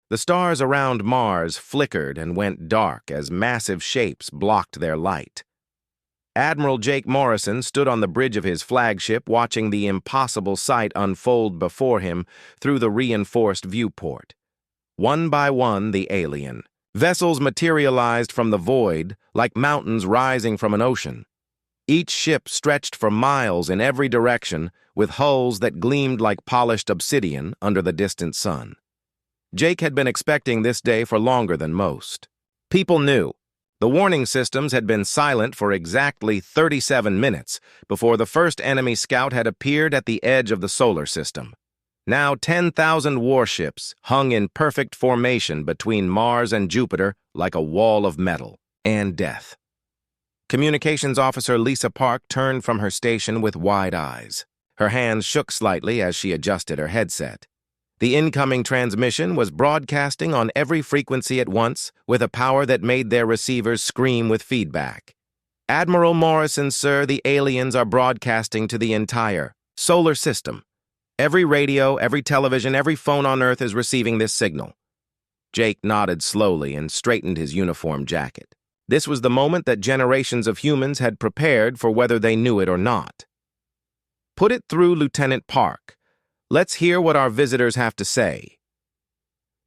The stars around Mars flickered and went dark as massive shapes blocked their light. Admiral Jake Morrison stood on the bridge of his flagship watching the impossible sight unfold before him through the reinforced viewport. One by one, the alien vessels materialized from the void like mountains rising from an ocean. Each ship stretched for miles in every direction with hulls that gleamed like polished obsidian under the distant sun. Jake had been expecting this day for longer than most. People knew. The warning systems had been silent for exactly 37 minutes before the first enemy scout had appeared at the edge of the solar system. Now 10,000 warships hung in perfect formation between Mars and Jupiter like a wall of metal and death. Communications Officer Lisa Park turned from her station with wide eyes. Her hands shook slightly as she adjusted her headset. The incoming transmission was broadcasting on every frequency at once with a power that made their receivers scream with feedback. Admiral Morrison, sir, the aliens are broadcasting to the entire solar system. Every radio, every television, every phone on Earth is receiving this signal. Jake nodded slowly and straightened his uniform jacket. This was the moment that generations of humans had prepared for whether they knew it or not. Put it through, Lieutenant Park. Let's hear what our visitors have to say.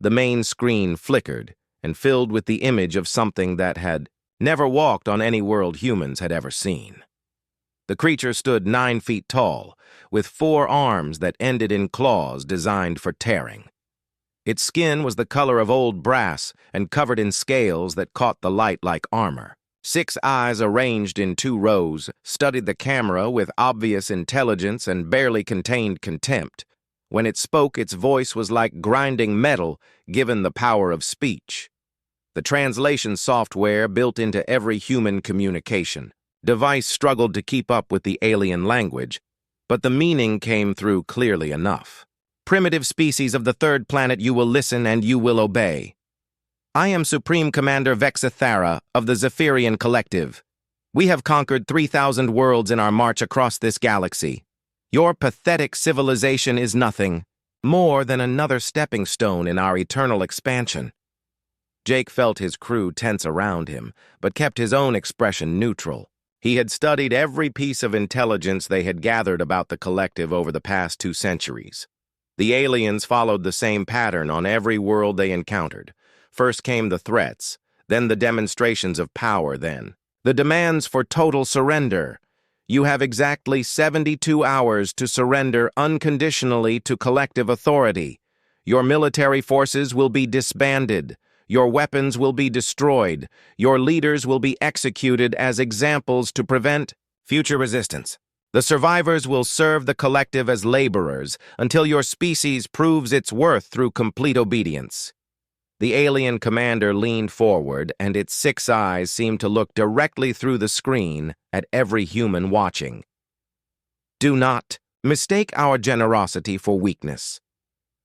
The main screen flickered and filled with the image of something that had never walked on any world humans had ever seen. The creature stood 9 feet tall, with 4 arms that ended in claws designed for tearing. Its skin was the color of old brass and covered in scales that caught the light like armor. 6 eyes arranged in 2 rows studied the camera with obvious intelligence and barely contained contempt. When it spoke, its voice was like grinding metal, given the power of speech. The translation software built into every human communication device struggled to keep up with the alien language, but the meaning came through clearly enough. Primitive species of the 3rd planet, you will listen and you will obey. I am Supreme Commander Vexithara of the Zephyrian Collective. We have conquered 3,000 worlds in our march across this galaxy. Your pathetic civilization is nothing more than another stepping stone in our eternal expansion. Jake felt his crew tense around him, but kept his own expression neutral. He had studied every piece of intelligence they had gathered about the collective over the past 2 centuries. The aliens followed the same pattern on every world they encountered. First came the threats, then the demonstrations of power, then the demands for total surrender. You have exactly 72 hours to surrender unconditionally to collective authority. Your military forces will be disbanded. Your weapons will be destroyed. Your leaders will be executed as examples to prevent future resistance. The survivors will serve the collective as laborers until your species proves its worth through complete obedience. The alien commander leaned forward, and its 6 eyes seemed to look directly through the screen at every human watching. Do not mistake our generosity for weakness.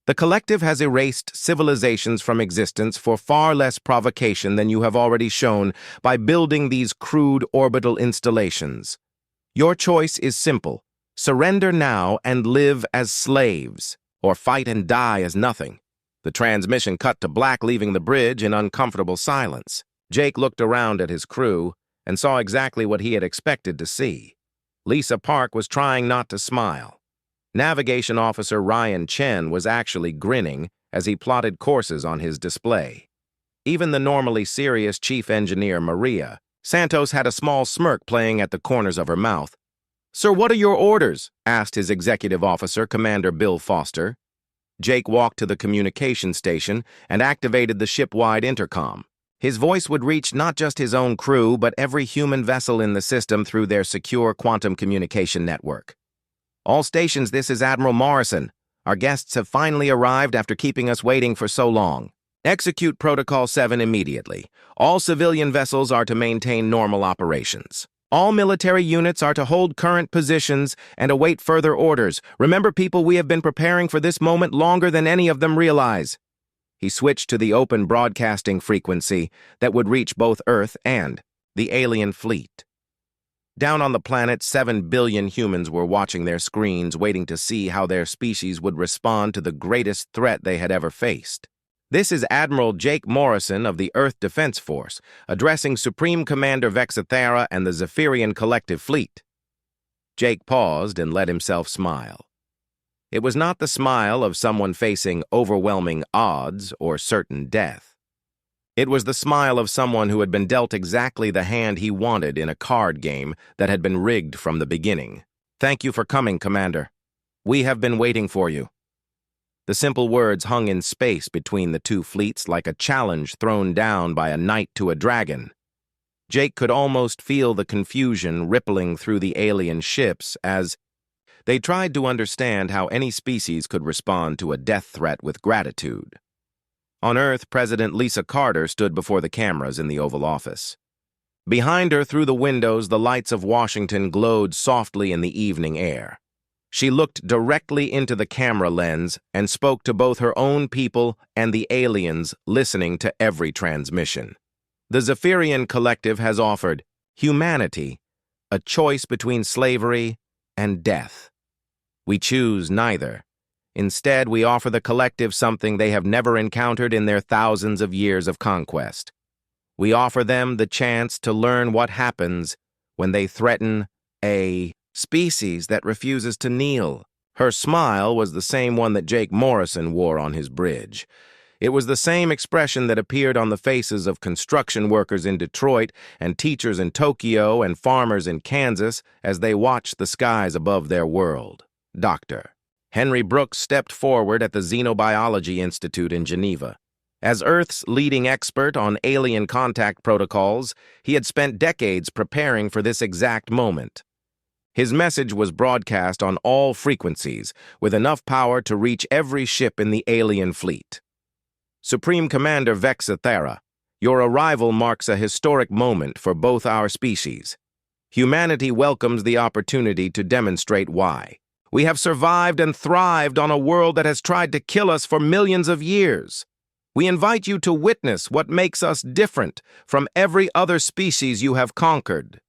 The collective has erased civilizations from existence for far less provocation than you have already shown by building these crude orbital installations. Your choice is simple. Surrender now and live as slaves, or fight and die as nothing. The transmission cut to black, leaving the bridge in uncomfortable silence. Jake looked around at his crew and saw exactly what he had expected to see. Lisa Park was trying not to smile. Navigation Officer Ryan Chen was actually grinning as he plotted courses on his display. Even the normally serious Chief Engineer Maria Santos had a small smirk playing at the corners of her mouth. "Sir, what are your orders?" asked his executive officer, Commander Bill Foster. Jake walked to the communication station and activated the ship-wide intercom. His voice would reach not just his own crew, but every human vessel in the system through their secure quantum communication network. "All stations, this is Admiral Morrison. Our guests have finally arrived after keeping us waiting for so long. Execute Protocol 7 immediately. All civilian vessels are to maintain normal operations. All military units are to hold current positions and await further orders. Remember, people, we have been preparing for this moment longer than any of them realize." He switched to the open broadcasting frequency that would reach both Earth and the alien fleet. Down on the planet, 7 billion humans were watching their screens, waiting to see how their species would respond to the greatest threat they had ever faced. This is Admiral Jake Morrison of the Earth Defense Force, addressing Supreme Commander Vexathera and the Zephyrian Collective Fleet. Jake paused and let himself smile. It was not the smile of someone facing overwhelming odds or certain death. It was the smile of someone who had been dealt exactly the hand he wanted in a card game that had been rigged from the beginning. "Thank you for coming, Commander. We have been waiting for you." The simple words hung in space between the two fleets like a challenge thrown down by a knight to a dragon. Jake could almost feel the confusion rippling through the alien ships as they tried to understand how any species could respond to a death threat with gratitude. On Earth, President Lisa Carter stood before the cameras in the Oval Office. Behind her, through the windows, the lights of Washington glowed softly in the evening air. She looked directly into the camera lens and spoke to both her own people and the aliens listening to every transmission. The Zephyrian Collective has offered humanity a choice between slavery and death. We choose neither. Instead, we offer the Collective something they have never encountered in their thousands of years of conquest. We offer them the chance to learn what happens when they threaten a species that refuses to kneel. Her smile was the same one that Jake Morrison wore on his bridge. It was the same expression that appeared on the faces of construction workers in Detroit and teachers in Tokyo and farmers in Kansas as they watched the skies above their world. Dr. Henry Brooks stepped forward at the Xenobiology Institute in Geneva. As Earth's leading expert on alien contact protocols, he had spent decades preparing for this exact moment. His message was broadcast on all frequencies, with enough power to reach every ship in the alien fleet. "Supreme Commander Vexathera, your arrival marks a historic moment for both our species. Humanity welcomes the opportunity to demonstrate why. We have survived and thrived on a world that has tried to kill us for millions of years. We invite you to witness what makes us different from every other species you have conquered."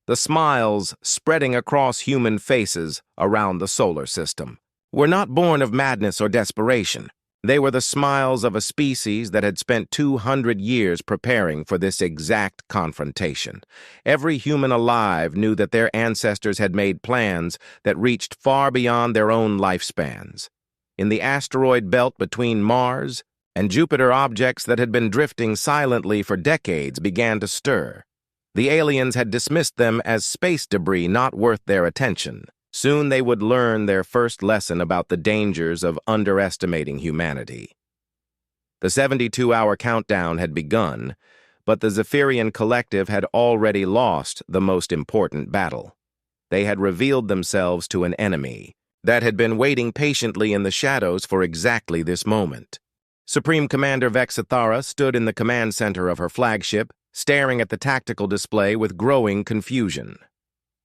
The smiles spreading across human faces around the solar system were not born of madness or desperation. They were the smiles of a species that had spent 200 years preparing for this exact confrontation. Every human alive knew that their ancestors had made plans that reached far beyond their own lifespans. In the asteroid belt between Mars and Jupiter, objects that had been drifting silently for decades began to stir. The aliens had dismissed them as space debris not worth their attention. Soon they would learn their first lesson about the dangers of underestimating humanity. The 72-hour countdown had begun, but the Zephyrian Collective had already lost the most important battle. They had revealed themselves to an enemy that had been waiting patiently in the shadows for exactly this moment. Supreme Commander Vexathera stood in the command center of her flagship, staring at the tactical display with growing confusion.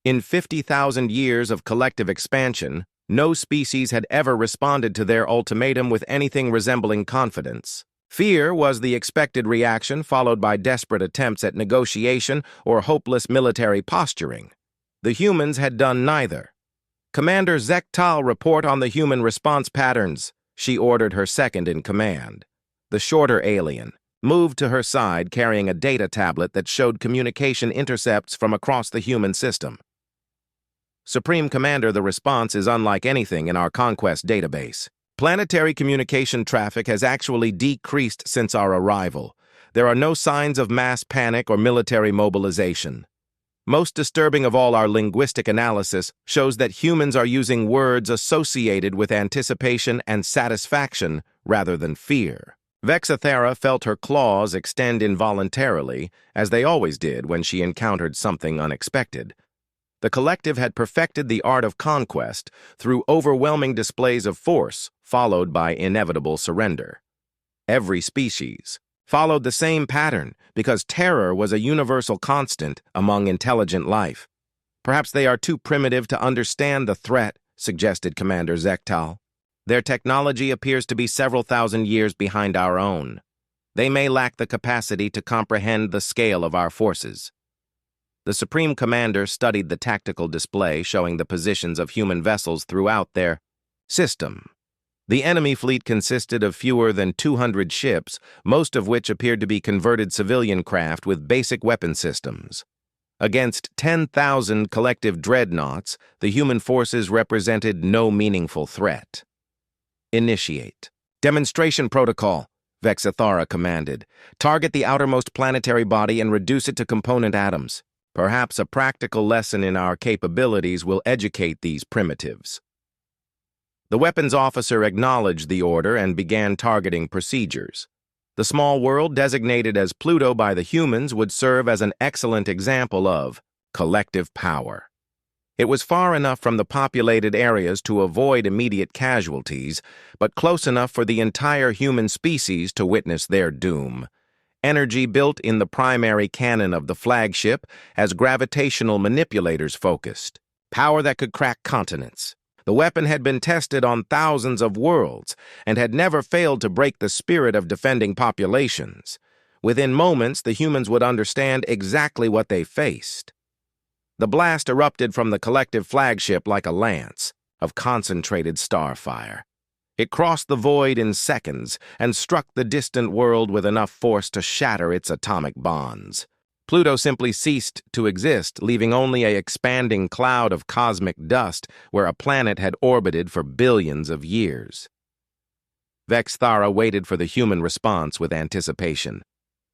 In 50,000 years of collective expansion, no species had ever responded to their ultimatum with anything resembling confidence. Fear was the expected reaction, followed by desperate attempts at negotiation or hopeless military posturing. The humans had done neither. "Commander Zektal, report on the human response patterns," she ordered her second in command. The shorter alien moved to her side carrying a data tablet that showed communication intercepts from across the human system. "Supreme Commander, the response is unlike anything in our Conquest database. Planetary communication traffic has actually decreased since our arrival. There are no signs of mass panic or military mobilization. Most disturbing of all, our linguistic analysis shows that humans are using words associated with anticipation and satisfaction rather than fear." Vexathera felt her claws extend involuntarily, as they always did when she encountered something unexpected. The Collective had perfected the art of conquest through overwhelming displays of force, followed by inevitable surrender. Every species followed the same pattern because terror was a universal constant among intelligent life. "Perhaps they are too primitive to understand the threat," suggested Commander Zektal. "Their technology appears to be several thousand years behind our own. They may lack the capacity to comprehend the scale of our forces." The Supreme Commander studied the tactical display showing the positions of human vessels throughout their system. The enemy fleet consisted of fewer than 200 ships, most of which appeared to be converted civilian craft with basic weapon systems. Against 10,000 collective dreadnoughts, the human forces represented no meaningful threat. Initiate. Demonstration protocol, Vexathara commanded. Target the outermost planetary body and reduce it to component atoms. Perhaps a practical lesson in our capabilities will educate these primitives. The weapons officer acknowledged the order and began targeting procedures. The small world designated as Pluto by the humans would serve as an excellent example of collective power. It was far enough from the populated areas to avoid immediate casualties, but close enough for the entire human species to witness their doom. Energy built in the primary cannon of the flagship as gravitational manipulators focused. Power that could crack continents. The weapon had been tested on thousands of worlds and had never failed to break the spirit of defending populations. Within moments, the humans would understand exactly what they faced. The blast erupted from the collective flagship like a lance of concentrated starfire. It crossed the void in seconds and struck the distant world with enough force to shatter its atomic bonds. Pluto simply ceased to exist, leaving only an expanding cloud of cosmic dust where a planet had orbited for billions of years. Vexathara waited for the human response with anticipation.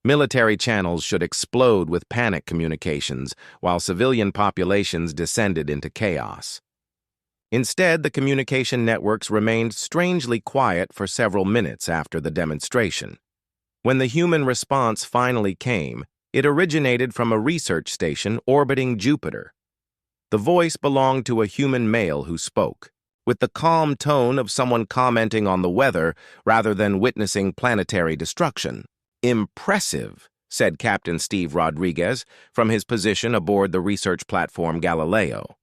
Military channels should explode with panic communications, while civilian populations descended into chaos. Instead, the communication networks remained strangely quiet for several minutes after the demonstration. When the human response finally came, it originated from a research station orbiting Jupiter. The voice belonged to a human male who spoke, with the calm tone of someone commenting on the weather rather than witnessing planetary destruction. "Impressive," said Captain Steve Rodriguez from his position aboard the research platform Galileo.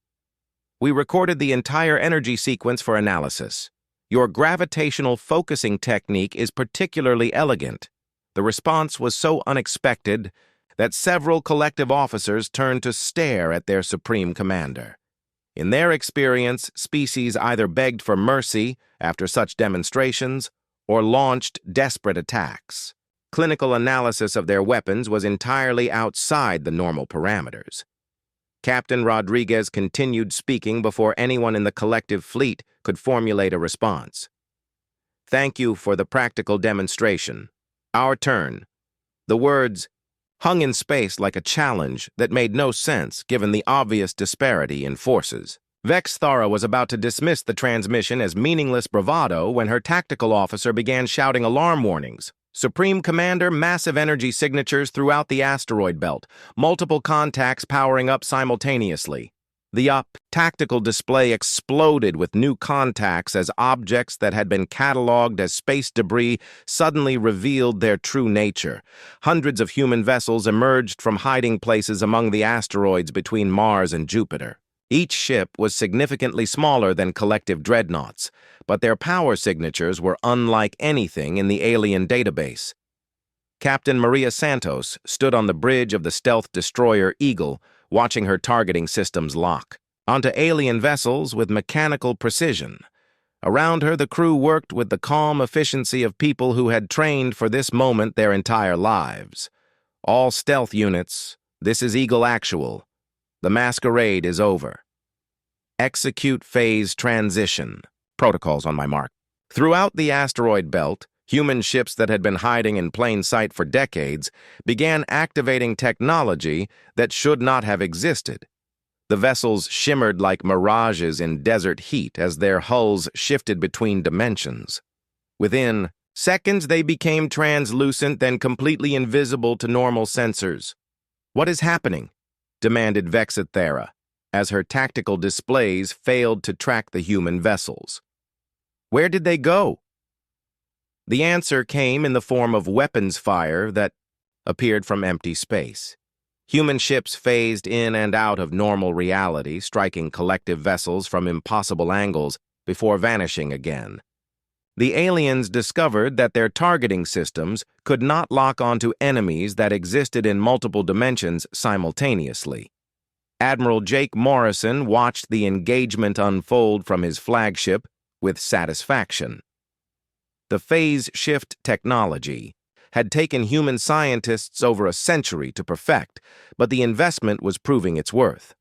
"We recorded the entire energy sequence for analysis. Your gravitational focusing technique is particularly elegant." The response was so unexpected that several collective officers turned to stare at their supreme commander. In their experience, species either begged for mercy after such demonstrations or launched desperate attacks. Clinical analysis of their weapons was entirely outside the normal parameters. Captain Rodriguez continued speaking before anyone in the collective fleet could formulate a response. "Thank you for the practical demonstration. Our turn." The words hung in space like a challenge that made no sense given the obvious disparity in forces. Vexathara was about to dismiss the transmission as meaningless bravado when her tactical officer began shouting alarm warnings. "Supreme Commander, massive energy signatures throughout the asteroid belt, multiple contacts powering up simultaneously." The tactical display exploded with new contacts as objects that had been cataloged as space debris suddenly revealed their true nature. Hundreds of human vessels emerged from hiding places among the asteroids between Mars and Jupiter. Each ship was significantly smaller than collective dreadnoughts, but their power signatures were unlike anything in the alien database. Captain Maria Santos stood on the bridge of the stealth destroyer Eagle, watching her targeting systems lock onto alien vessels with mechanical precision. Around her, the crew worked with the calm efficiency of people who had trained for this moment their entire lives. "All stealth units, this is Eagle Actual. The masquerade is over. Execute phase transition." Protocols on my mark. Throughout the asteroid belt, human ships that had been hiding in plain sight for decades began activating technology that should not have existed. The vessels shimmered like mirages in desert heat as their hulls shifted between dimensions. Within seconds, they became translucent, then completely invisible to normal sensors. "What is happening?" demanded Vexathara, as her tactical displays failed to track the human vessels. "Where did they go?" The answer came in the form of weapons fire that appeared from empty space. Human ships phased in and out of normal reality, striking collective vessels from impossible angles before vanishing again. The aliens discovered that their targeting systems could not lock onto enemies that existed in multiple dimensions simultaneously. Admiral Jake Morrison watched the engagement unfold from his flagship with satisfaction. The phase shift technology had taken human scientists over a century to perfect, but the investment was proving its worth.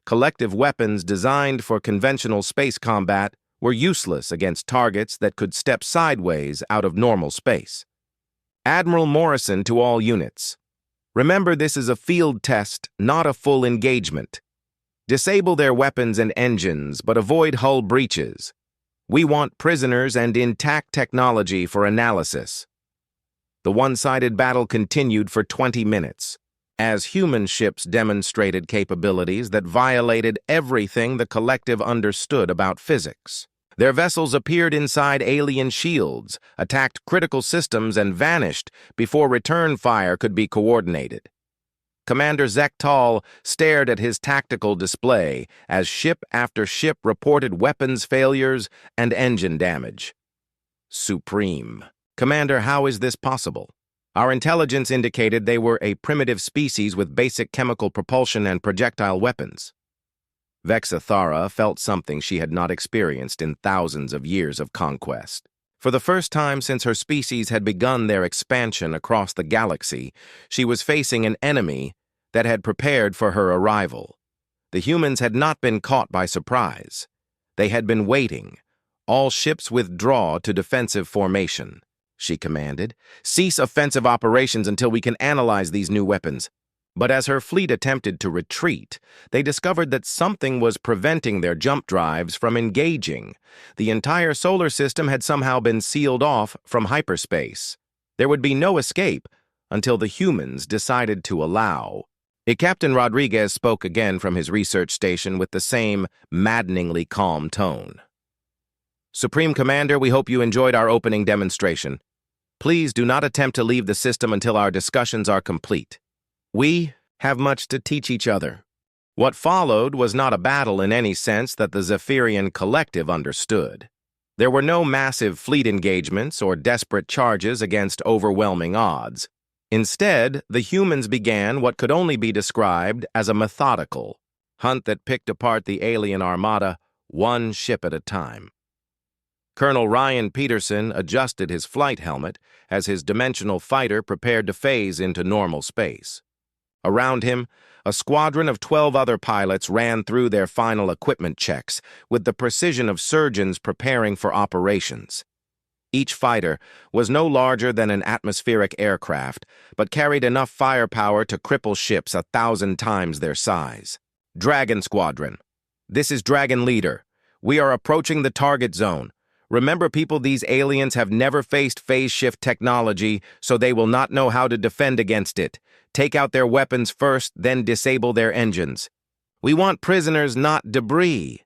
Collective weapons designed for conventional space combat were useless against targets that could step sideways out of normal space. Admiral Morrison to all units. Remember, this is a field test, not a full engagement. Disable their weapons and engines, but avoid hull breaches. We want prisoners and intact technology for analysis. The one-sided battle continued for 20 minutes, as human ships demonstrated capabilities that violated everything the collective understood about physics. Their vessels appeared inside alien shields, attacked critical systems, and vanished before return fire could be coordinated. Commander Zektal stared at his tactical display as ship after ship reported weapons failures and engine damage. Supreme. Commander, how is this possible? Our intelligence indicated they were a primitive species with basic chemical propulsion and projectile weapons. Vexathara felt something she had not experienced in thousands of years of conquest. For the first time since her species had begun their expansion across the galaxy, she was facing an enemy that had prepared for her arrival. The humans had not been caught by surprise. They had been waiting. All ships withdraw to defensive formation, she commanded. Cease offensive operations until we can analyze these new weapons. But as her fleet attempted to retreat, they discovered that something was preventing their jump drives from engaging. The entire solar system had somehow been sealed off from hyperspace. There would be no escape until the humans decided to allow. Captain Rodriguez spoke again from his research station with the same maddeningly calm tone. Supreme Commander, we hope you enjoyed our opening demonstration. Please do not attempt to leave the system until our discussions are complete. We have much to teach each other. What followed was not a battle in any sense that the Zephyrian collective understood. There were no massive fleet engagements or desperate charges against overwhelming odds. Instead, the humans began what could only be described as a methodical hunt that picked apart the alien armada one ship at a time. Colonel Ryan Peterson adjusted his flight helmet as his dimensional fighter prepared to phase into normal space. Around him, a squadron of 12 other pilots ran through their final equipment checks with the precision of surgeons preparing for operations. Each fighter was no larger than an atmospheric aircraft, but carried enough firepower to cripple ships 1,000 times their size. Dragon Squadron. This is Dragon Leader. We are approaching the target zone. Remember, people, these aliens have never faced phase shift technology, so they will not know how to defend against it. Take out their weapons first, then disable their engines. We want prisoners, not debris.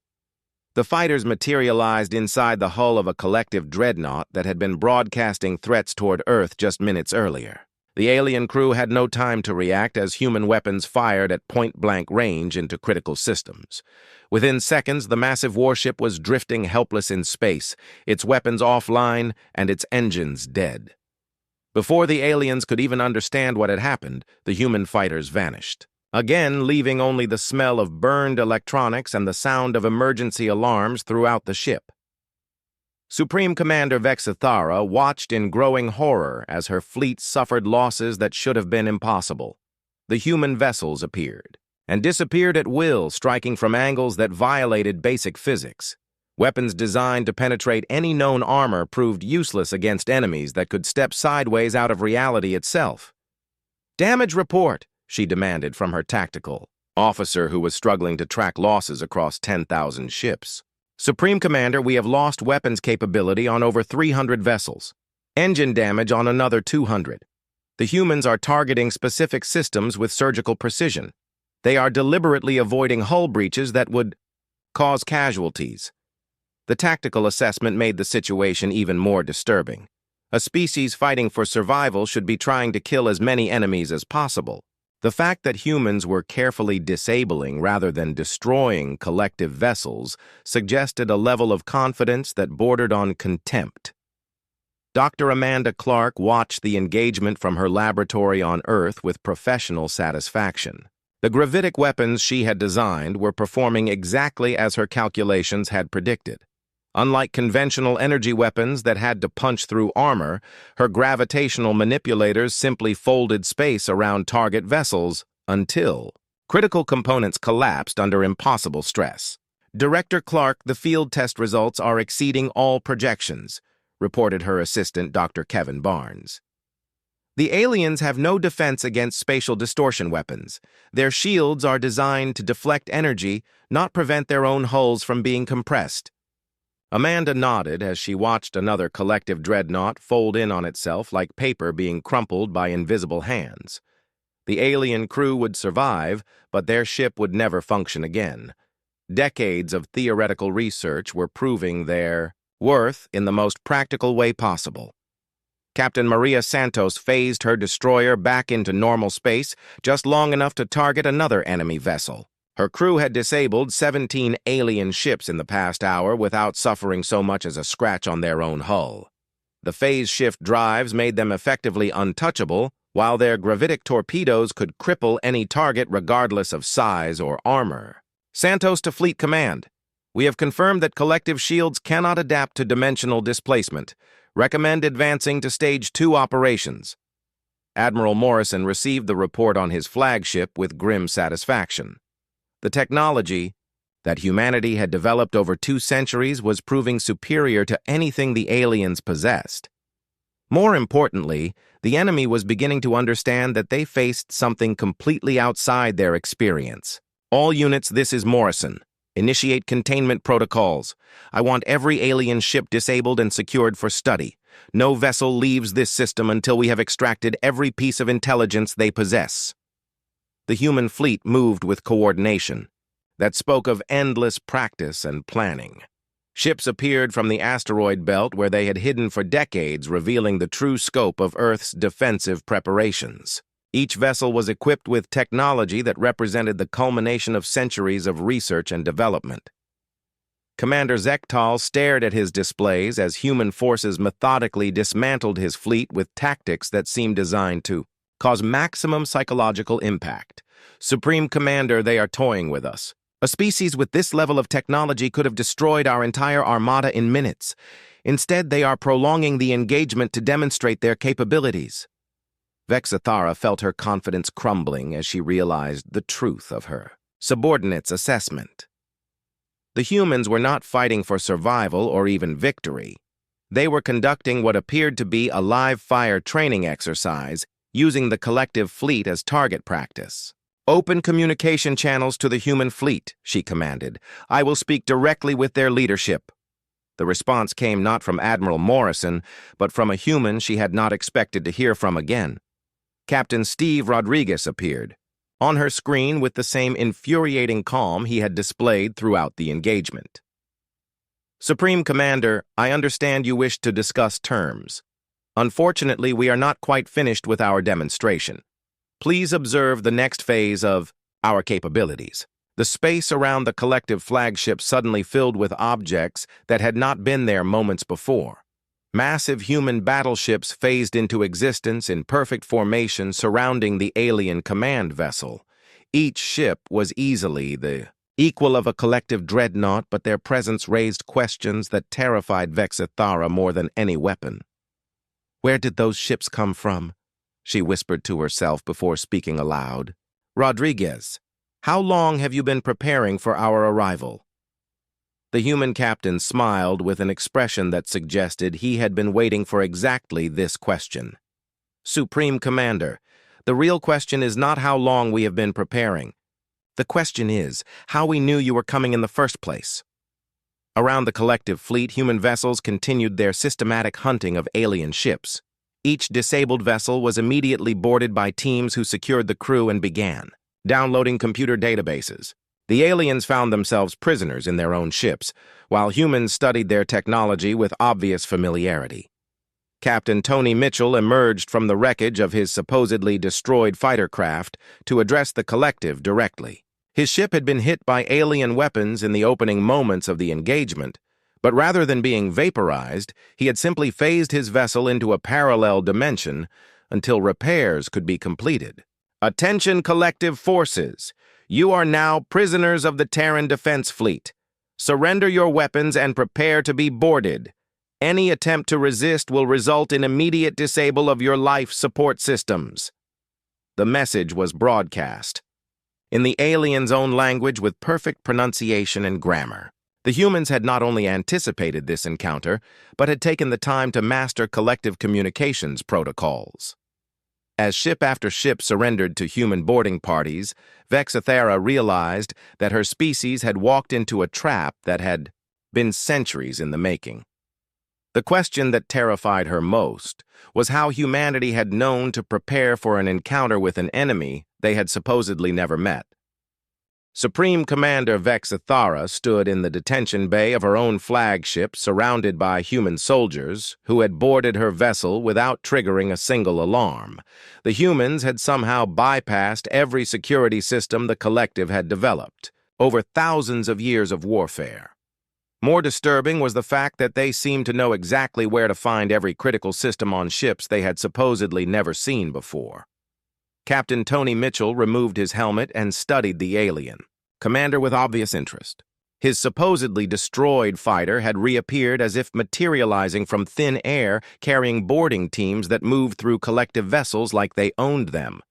The fighters materialized inside the hull of a collective dreadnought that had been broadcasting threats toward Earth just minutes earlier. The alien crew had no time to react as human weapons fired at point-blank range into critical systems. Within seconds, the massive warship was drifting helpless in space, its weapons offline and its engines dead. Before the aliens could even understand what had happened, the human fighters vanished, again leaving only the smell of burned electronics and the sound of emergency alarms throughout the ship. Supreme Commander Vexathara watched in growing horror as her fleet suffered losses that should have been impossible. The human vessels appeared, and disappeared at will, striking from angles that violated basic physics. Weapons designed to penetrate any known armor proved useless against enemies that could step sideways out of reality itself. "Damage report," she demanded from her tactical officer who was struggling to track losses across 10,000 ships. "Supreme Commander, we have lost weapons capability on over 300 vessels. Engine damage on another 200. The humans are targeting specific systems with surgical precision. They are deliberately avoiding hull breaches that would cause casualties." The tactical assessment made the situation even more disturbing. A species fighting for survival should be trying to kill as many enemies as possible. The fact that humans were carefully disabling rather than destroying collective vessels suggested a level of confidence that bordered on contempt. Dr. Amanda Clark watched the engagement from her laboratory on Earth with professional satisfaction. The gravitic weapons she had designed were performing exactly as her calculations had predicted. Unlike conventional energy weapons that had to punch through armor, her gravitational manipulators simply folded space around target vessels until critical components collapsed under impossible stress. Director Clark, the field test results are exceeding all projections, reported her assistant, Dr. Kevin Barnes. The aliens have no defense against spatial distortion weapons. Their shields are designed to deflect energy, not prevent their own hulls from being compressed. Amanda nodded as she watched another collective dreadnought fold in on itself like paper being crumpled by invisible hands. The alien crew would survive, but their ship would never function again. Decades of theoretical research were proving their worth in the most practical way possible. Captain Maria Santos phased her destroyer back into normal space just long enough to target another enemy vessel. Her crew had disabled 17 alien ships in the past hour without suffering so much as a scratch on their own hull. The phase shift drives made them effectively untouchable, while their gravitic torpedoes could cripple any target regardless of size or armor. Santos to Fleet Command. We have confirmed that collective shields cannot adapt to dimensional displacement. Recommend advancing to Stage 2 operations. Admiral Morrison received the report on his flagship with grim satisfaction. The technology that humanity had developed over 2 centuries was proving superior to anything the aliens possessed. More importantly, the enemy was beginning to understand that they faced something completely outside their experience. All units, this is Morrison. Initiate containment protocols. I want every alien ship disabled and secured for study. No vessel leaves this system until we have extracted every piece of intelligence they possess. The human fleet moved with coordination that spoke of endless practice and planning. Ships appeared from the asteroid belt where they had hidden for decades, revealing the true scope of Earth's defensive preparations. Each vessel was equipped with technology that represented the culmination of centuries of research and development. Commander Zektal stared at his displays as human forces methodically dismantled his fleet with tactics that seemed designed to cause maximum psychological impact. Supreme Commander, they are toying with us. A species with this level of technology could have destroyed our entire armada in minutes. Instead, they are prolonging the engagement to demonstrate their capabilities. Vexathara felt her confidence crumbling as she realized the truth of her subordinate's assessment. The humans were not fighting for survival or even victory. They were conducting what appeared to be a live-fire training exercise, using the collective fleet as target practice. Open communication channels to the human fleet, she commanded. I will speak directly with their leadership. The response came not from Admiral Morrison, but from a human she had not expected to hear from again. Captain Steve Rodriguez appeared, on her screen with the same infuriating calm he had displayed throughout the engagement. Supreme Commander, I understand you wish to discuss terms. Unfortunately, we are not quite finished with our demonstration. Please observe the next phase of our capabilities. The space around the collective flagship suddenly filled with objects that had not been there moments before. Massive human battleships phased into existence in perfect formation surrounding the alien command vessel. Each ship was easily the equal of a collective dreadnought, but their presence raised questions that terrified Vexathara more than any weapon. Where did those ships come from? She whispered to herself before speaking aloud. Rodriguez, how long have you been preparing for our arrival? The human captain smiled with an expression that suggested he had been waiting for exactly this question. Supreme Commander, the real question is not how long we have been preparing. The question is how we knew you were coming in the first place. Around the collective fleet, human vessels continued their systematic hunting of alien ships. Each disabled vessel was immediately boarded by teams who secured the crew and began downloading computer databases. The aliens found themselves prisoners in their own ships, while humans studied their technology with obvious familiarity. Captain Tony Mitchell emerged from the wreckage of his supposedly destroyed fighter craft to address the collective directly. His ship had been hit by alien weapons in the opening moments of the engagement, but rather than being vaporized, he had simply phased his vessel into a parallel dimension until repairs could be completed. Attention collective forces! You are now prisoners of the Terran Defense Fleet. Surrender your weapons and prepare to be boarded. Any attempt to resist will result in immediate disable of your life support systems." The message was broadcast in the aliens' own language with perfect pronunciation and grammar. The humans had not only anticipated this encounter, but had taken the time to master collective communications protocols. As ship after ship surrendered to human boarding parties, Vexathera realized that her species had walked into a trap that had been centuries in the making. The question that terrified her most was how humanity had known to prepare for an encounter with an enemy they had supposedly never met. Supreme Commander Vexathera stood in the detention bay of her own flagship, surrounded by human soldiers who had boarded her vessel without triggering a single alarm. The humans had somehow bypassed every security system the collective had developed, over thousands of years of warfare. More disturbing was the fact that they seemed to know exactly where to find every critical system on ships they had supposedly never seen before. Captain Tony Mitchell removed his helmet and studied the alien, commander with obvious interest. His supposedly destroyed fighter had reappeared as if materializing from thin air, carrying boarding teams that moved through collective vessels like they owned them.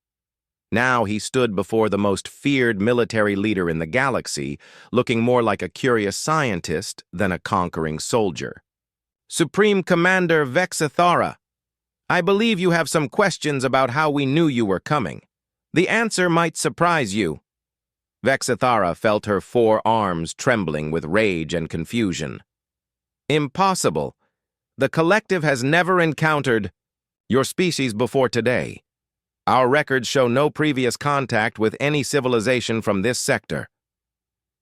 Now he stood before the most feared military leader in the galaxy, looking more like a curious scientist than a conquering soldier. "Supreme Commander Vexathera, I believe you have some questions about how we knew you were coming. The answer might surprise you." Vexathera felt her forearms trembling with rage and confusion. "Impossible. The collective has never encountered your species before today. Our records show no previous contact with any civilization from this sector."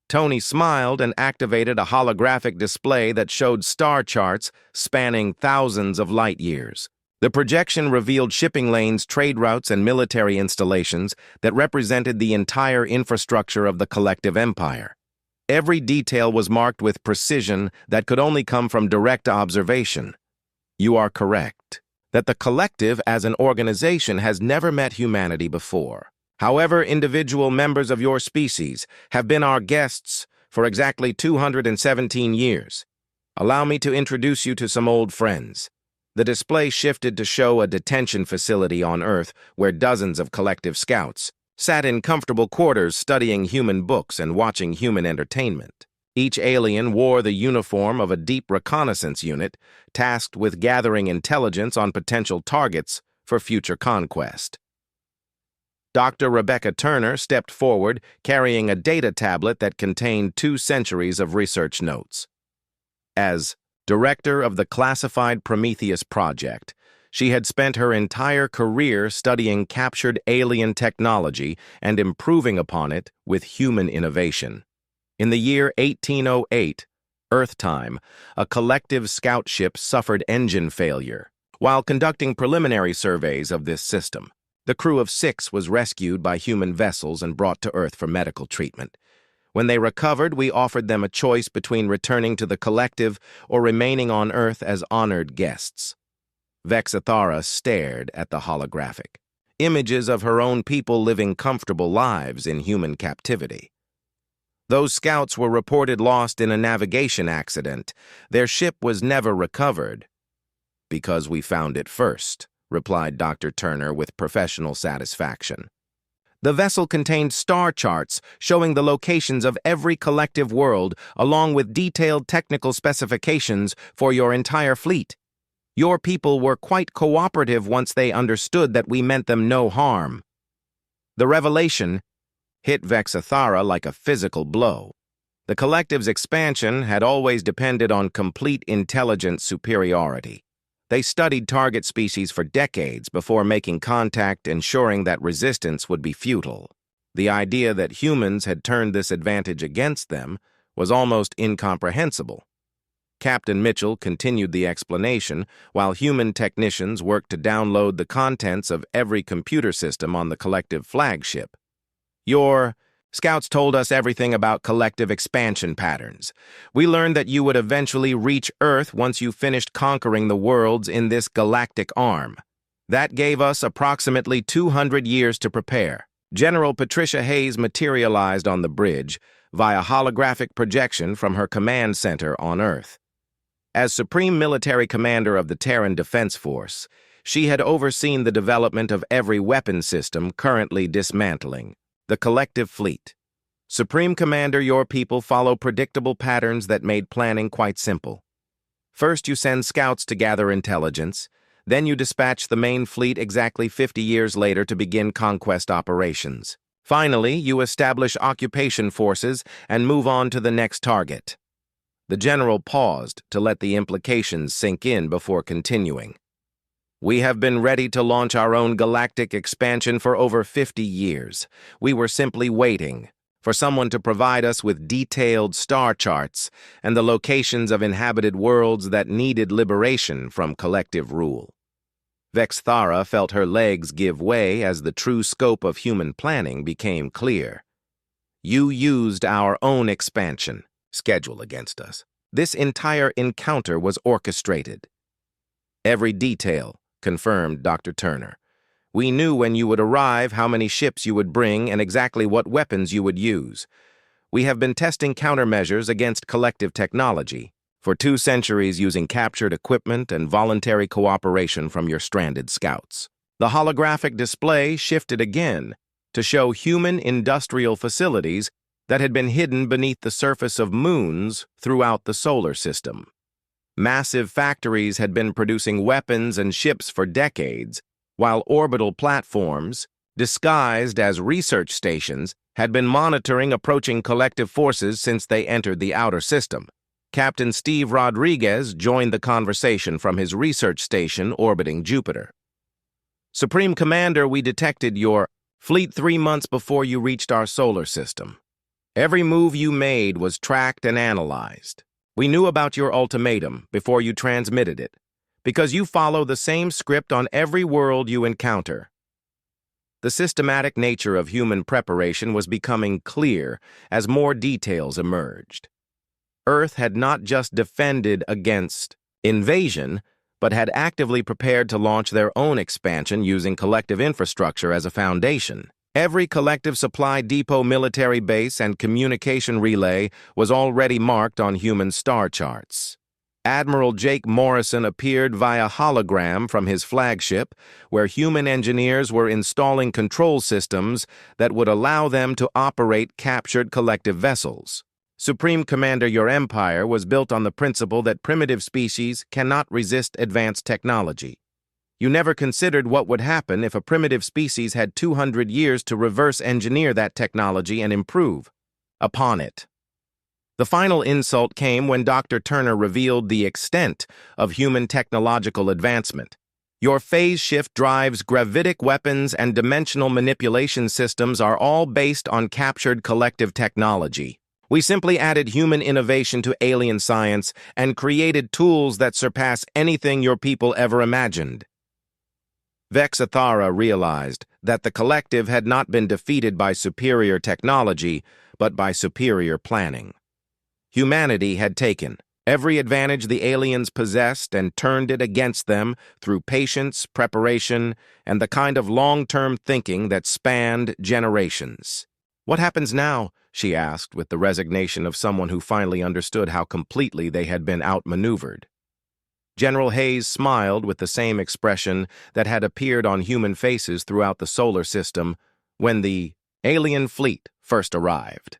Tony smiled and activated a holographic display that showed star charts spanning thousands of light years. The projection revealed shipping lanes, trade routes, and military installations that represented the entire infrastructure of the collective empire. Every detail was marked with precision that could only come from direct observation. You are correct that the collective as an organization has never met humanity before. However, individual members of your species have been our guests for exactly 217 years. Allow me to introduce you to some old friends. The display shifted to show a detention facility on Earth where dozens of collective scouts sat in comfortable quarters studying human books and watching human entertainment. Each alien wore the uniform of a deep reconnaissance unit, tasked with gathering intelligence on potential targets for future conquest. Dr. Rebecca Turner stepped forward, carrying a data tablet that contained 2 centuries of research notes. As director of the classified Prometheus project, she had spent her entire career studying captured alien technology and improving upon it with human innovation. In the year 1808, Earth time, a collective scout ship suffered engine failure. While conducting preliminary surveys of this system, the crew of 6 was rescued by human vessels and brought to Earth for medical treatment. When they recovered, we offered them a choice between returning to the collective or remaining on Earth as honored guests. Vexathera stared at the holographic images of her own people living comfortable lives in human captivity. Those scouts were reported lost in a navigation accident. Their ship was never recovered. "Because we found it first," replied Dr. Turner with professional satisfaction. The vessel contained star charts showing the locations of every collective world, along with detailed technical specifications for your entire fleet. Your people were quite cooperative once they understood that we meant them no harm. The revelation hit Vexathera like a physical blow. The collective's expansion had always depended on complete intelligence superiority. They studied target species for decades before making contact, ensuring that resistance would be futile. The idea that humans had turned this advantage against them was almost incomprehensible. Captain Mitchell continued the explanation while human technicians worked to download the contents of every computer system on the collective flagship. Your scouts told us everything about collective expansion patterns. We learned that you would eventually reach Earth once you finished conquering the worlds in this galactic arm. That gave us approximately 200 years to prepare. General Patricia Hayes materialized on the bridge, via holographic projection from her command center on Earth. As Supreme Military Commander of the Terran Defense Force, she had overseen the development of every weapon system currently dismantling, the collective fleet. Supreme Commander, your people follow predictable patterns that made planning quite simple. First, you send scouts to gather intelligence. Then you dispatch the main fleet exactly 50 years later to begin conquest operations. Finally, you establish occupation forces and move on to the next target. The general paused to let the implications sink in before continuing. We have been ready to launch our own galactic expansion for over 50 years. We were simply waiting for someone to provide us with detailed star charts and the locations of inhabited worlds that needed liberation from collective rule. Vexthara felt her legs give way as the true scope of human planning became clear. You used our own expansion schedule against us. This entire encounter was orchestrated. Every detail, confirmed Dr. Turner. We knew when you would arrive, how many ships you would bring, and exactly what weapons you would use. We have been testing countermeasures against collective technology for 2 centuries using captured equipment and voluntary cooperation from your stranded scouts. The holographic display shifted again to show human industrial facilities that had been hidden beneath the surface of moons throughout the solar system. Massive factories had been producing weapons and ships for decades, while orbital platforms, disguised as research stations, had been monitoring approaching collective forces since they entered the outer system. Captain Steve Rodriguez joined the conversation from his research station orbiting Jupiter. Supreme Commander, we detected your fleet 3 months before you reached our solar system. Every move you made was tracked and analyzed. We knew about your ultimatum before you transmitted it, because you follow the same script on every world you encounter. The systematic nature of human preparation was becoming clear as more details emerged. Earth had not just defended against invasion, but had actively prepared to launch their own expansion using collective infrastructure as a foundation. Every collective supply depot, military base, and communication relay was already marked on human star charts. Admiral Jake Morrison appeared via hologram from his flagship, where human engineers were installing control systems that would allow them to operate captured collective vessels. Supreme Commander, your empire was built on the principle that primitive species cannot resist advanced technology. You never considered what would happen if a primitive species had 200 years to reverse engineer that technology and improve upon it. The final insult came when Dr. Turner revealed the extent of human technological advancement. Your phase shift drives, gravitic weapons, and dimensional manipulation systems are all based on captured collective technology. We simply added human innovation to alien science and created tools that surpass anything your people ever imagined. Vexthara realized that the collective had not been defeated by superior technology, but by superior planning. Humanity had taken every advantage the aliens possessed and turned it against them through patience, preparation, and the kind of long-term thinking that spanned generations. What happens now? She asked with the resignation of someone who finally understood how completely they had been outmaneuvered. General Hayes smiled with the same expression that had appeared on human faces throughout the solar system when the alien fleet first arrived.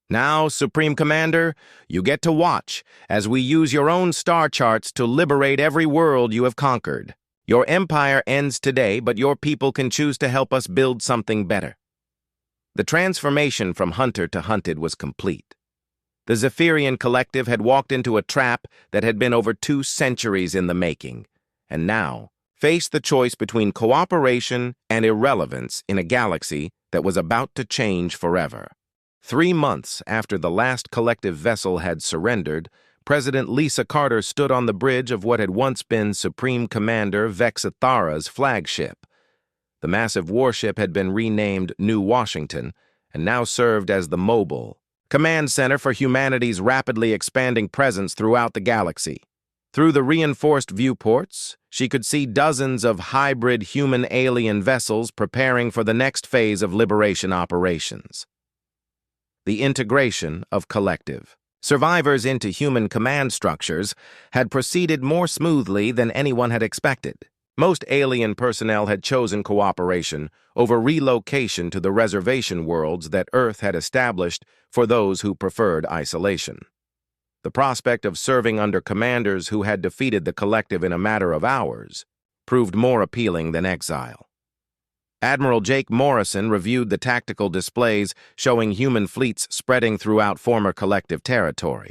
Now, Supreme Commander, you get to watch as we use your own star charts to liberate every world you have conquered. Your empire ends today, but your people can choose to help us build something better. The transformation from hunter to hunted was complete. The Zephyrian collective had walked into a trap that had been over 2 centuries in the making, and now faced the choice between cooperation and irrelevance in a galaxy that was about to change forever. 3 months after the last collective vessel had surrendered, President Lisa Carter stood on the bridge of what had once been Supreme Commander Vexthara's flagship. The massive warship had been renamed New Washington and now served as the Mobile Command Center for humanity's rapidly expanding presence throughout the galaxy. Through the reinforced viewports, she could see dozens of hybrid human-alien vessels preparing for the next phase of liberation operations. the integration of collective. Survivors into human command structures had proceeded more smoothly than anyone had expected. Most alien personnel had chosen cooperation over relocation to the reservation worlds that Earth had established for those who preferred isolation. The prospect of serving under commanders who had defeated the collective in a matter of hours proved more appealing than exile. Admiral Jake Morrison reviewed the tactical displays showing human fleets spreading throughout former collective territory.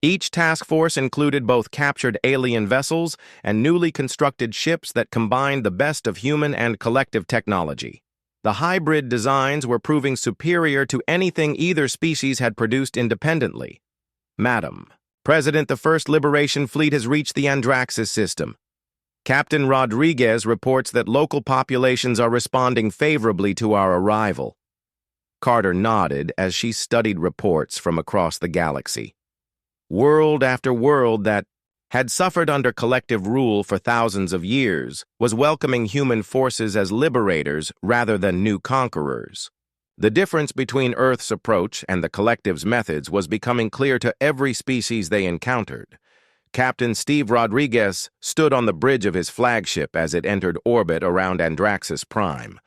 Each task force included both captured alien vessels and newly constructed ships that combined the best of human and collective technology. The hybrid designs were proving superior to anything either species had produced independently. Madam, President, the First Liberation Fleet has reached the Andraxis system. Captain Rodriguez reports that local populations are responding favorably to our arrival. Carter nodded as she studied reports from across the galaxy. World after world that had suffered under collective rule for thousands of years was welcoming human forces as liberators rather than new conquerors. The difference between Earth's approach and the collective's methods was becoming clear to every species they encountered. Captain Steve Rodriguez stood on the bridge of his flagship as it entered orbit around Andraxis Prime.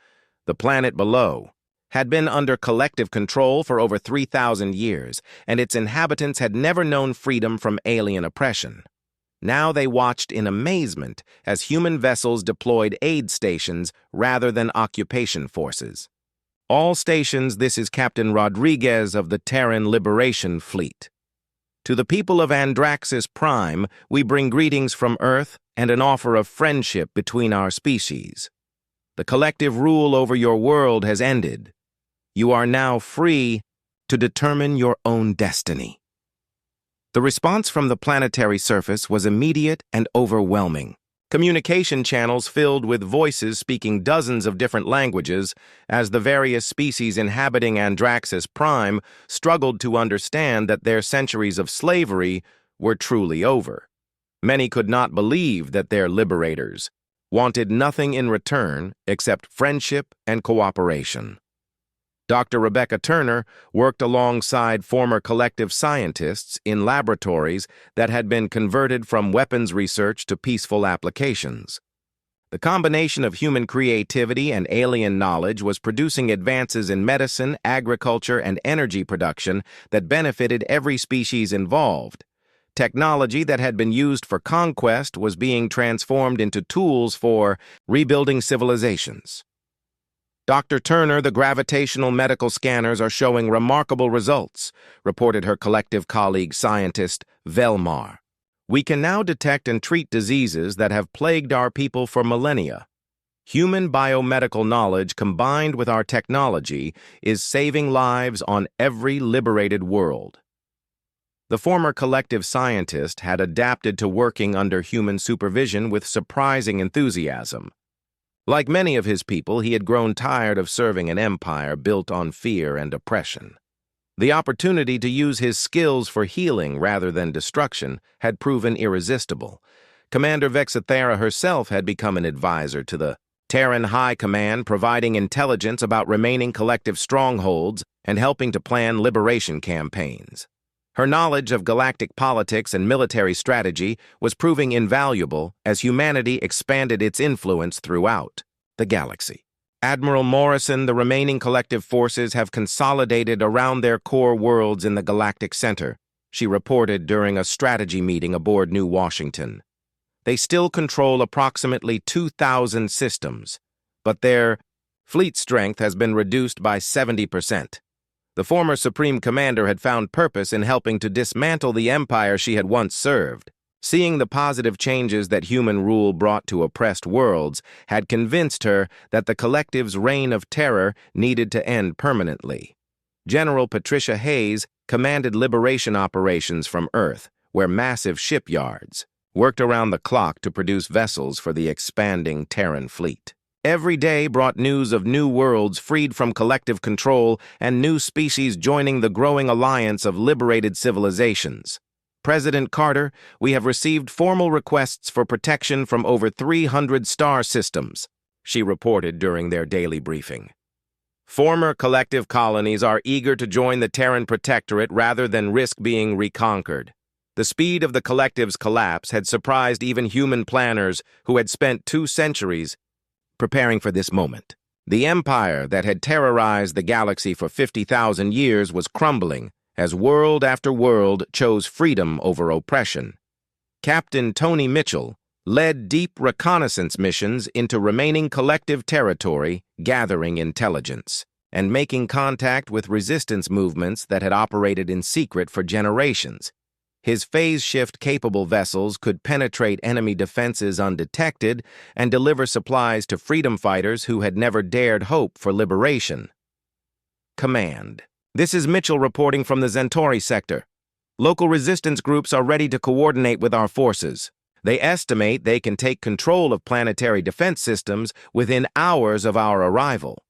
The planet below had been under collective control for over 3,000 years, and its inhabitants had never known freedom from alien oppression. Now they watched in amazement as human vessels deployed aid stations rather than occupation forces. All stations, this is Captain Rodriguez of the Terran Liberation Fleet. To the people of Andraxis Prime, we bring greetings from Earth and an offer of friendship between our species. The collective rule over your world has ended. You are now free to determine your own destiny. The response from the planetary surface was immediate and overwhelming. Communication channels filled with voices speaking dozens of different languages as the various species inhabiting Andraxis Prime struggled to understand that their centuries of slavery were truly over. Many could not believe that their liberators wanted nothing in return except friendship and cooperation. Dr. Rebecca Turner worked alongside former collective scientists in laboratories that had been converted from weapons research to peaceful applications. The combination of human creativity and alien knowledge was producing advances in medicine, agriculture, and energy production that benefited every species involved. Technology that had been used for conquest was being transformed into tools for rebuilding civilizations. Dr. Turner, the gravitational medical scanners are showing remarkable results, reported her collective colleague scientist, Velmar. We can now detect and treat diseases that have plagued our people for millennia. Human biomedical knowledge combined with our technology is saving lives on every liberated world. The former collective scientist had adapted to working under human supervision with surprising enthusiasm. Like many of his people, he had grown tired of serving an empire built on fear and oppression. The opportunity to use his skills for healing rather than destruction had proven irresistible. Commander Vexithera herself had become an advisor to the Terran High Command, providing intelligence about remaining collective strongholds and helping to plan liberation campaigns. Her knowledge of galactic politics and military strategy was proving invaluable as humanity expanded its influence throughout the galaxy. Admiral Morrison, the remaining collective forces have consolidated around their core worlds in the galactic center, she reported during a strategy meeting aboard New Washington. They still control approximately 2,000 systems, but their fleet strength has been reduced by 70%. The former Supreme Commander had found purpose in helping to dismantle the empire she had once served. Seeing the positive changes that human rule brought to oppressed worlds had convinced her that the collective's reign of terror needed to end permanently. General Patricia Hayes commanded liberation operations from Earth, where massive shipyards worked around the clock to produce vessels for the expanding Terran fleet. Every day brought news of new worlds freed from collective control and new species joining the growing alliance of liberated civilizations. President Carter, we have received formal requests for protection from over 300 star systems, she reported during their daily briefing. Former collective colonies are eager to join the Terran Protectorate rather than risk being reconquered. The speed of the collective's collapse had surprised even human planners who had spent 2 centuries preparing for this moment. The empire that had terrorized the galaxy for 50,000 years was crumbling as world after world chose freedom over oppression. Captain Tony Mitchell led deep reconnaissance missions into remaining collective territory, gathering intelligence, and making contact with resistance movements that had operated in secret for generations. His phase-shift-capable vessels could penetrate enemy defenses undetected and deliver supplies to freedom fighters who had never dared hope for liberation. Command. This is Mitchell reporting from the Centauri sector. Local resistance groups are ready to coordinate with our forces. They estimate they can take control of planetary defense systems within hours of our arrival.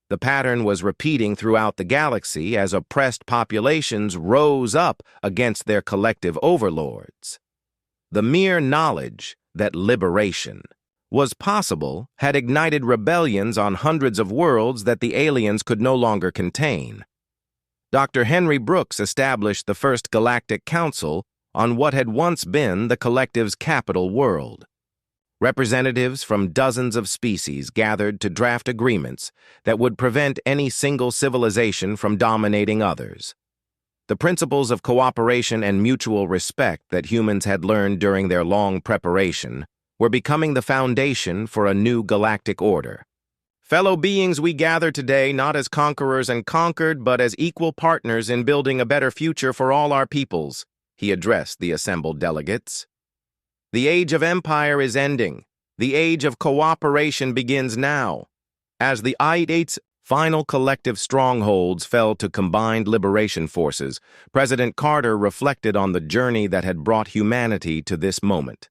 The pattern was repeating throughout the galaxy as oppressed populations rose up against their collective overlords. The mere knowledge that liberation was possible had ignited rebellions on hundreds of worlds that the aliens could no longer contain. Dr. Henry Brooks established the first Galactic Council on what had once been the collective's capital world. Representatives from dozens of species gathered to draft agreements that would prevent any single civilization from dominating others. The principles of cooperation and mutual respect that humans had learned during their long preparation were becoming the foundation for a new galactic order. Fellow beings, we gather today not as conquerors and conquered, but as equal partners in building a better future for all our peoples, he addressed the assembled delegates. The age of empire is ending. The age of cooperation begins now. As the Eights' final collective strongholds fell to combined liberation forces, President Carter reflected on the journey that had brought humanity to this moment.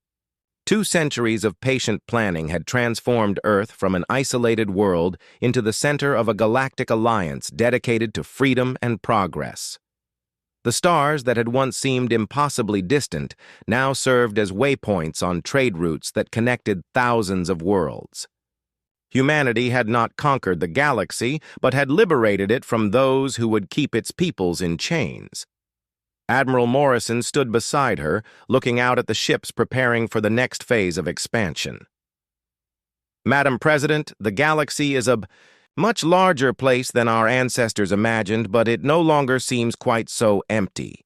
2 centuries of patient planning had transformed Earth from an isolated world into the center of a galactic alliance dedicated to freedom and progress. The stars that had once seemed impossibly distant now served as waypoints on trade routes that connected thousands of worlds. Humanity had not conquered the galaxy, but had liberated it from those who would keep its peoples in chains. Admiral Morrison stood beside her, looking out at the ships preparing for the next phase of expansion. Madam President, the galaxy is a much larger place than our ancestors imagined, but it no longer seems quite so empty.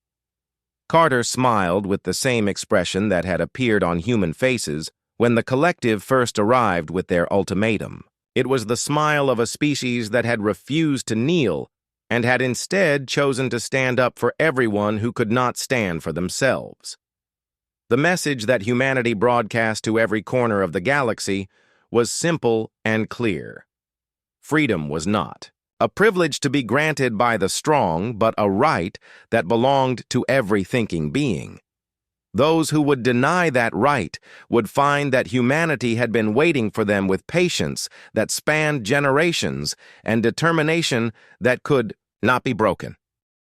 Carter smiled with the same expression that had appeared on human faces when the collective first arrived with their ultimatum. It was the smile of a species that had refused to kneel and had instead chosen to stand up for everyone who could not stand for themselves. The message that humanity broadcast to every corner of the galaxy was simple and clear. Freedom was not a privilege to be granted by the strong, but a right that belonged to every thinking being. Those who would deny that right would find that humanity had been waiting for them with patience that spanned generations and determination that could not be broken.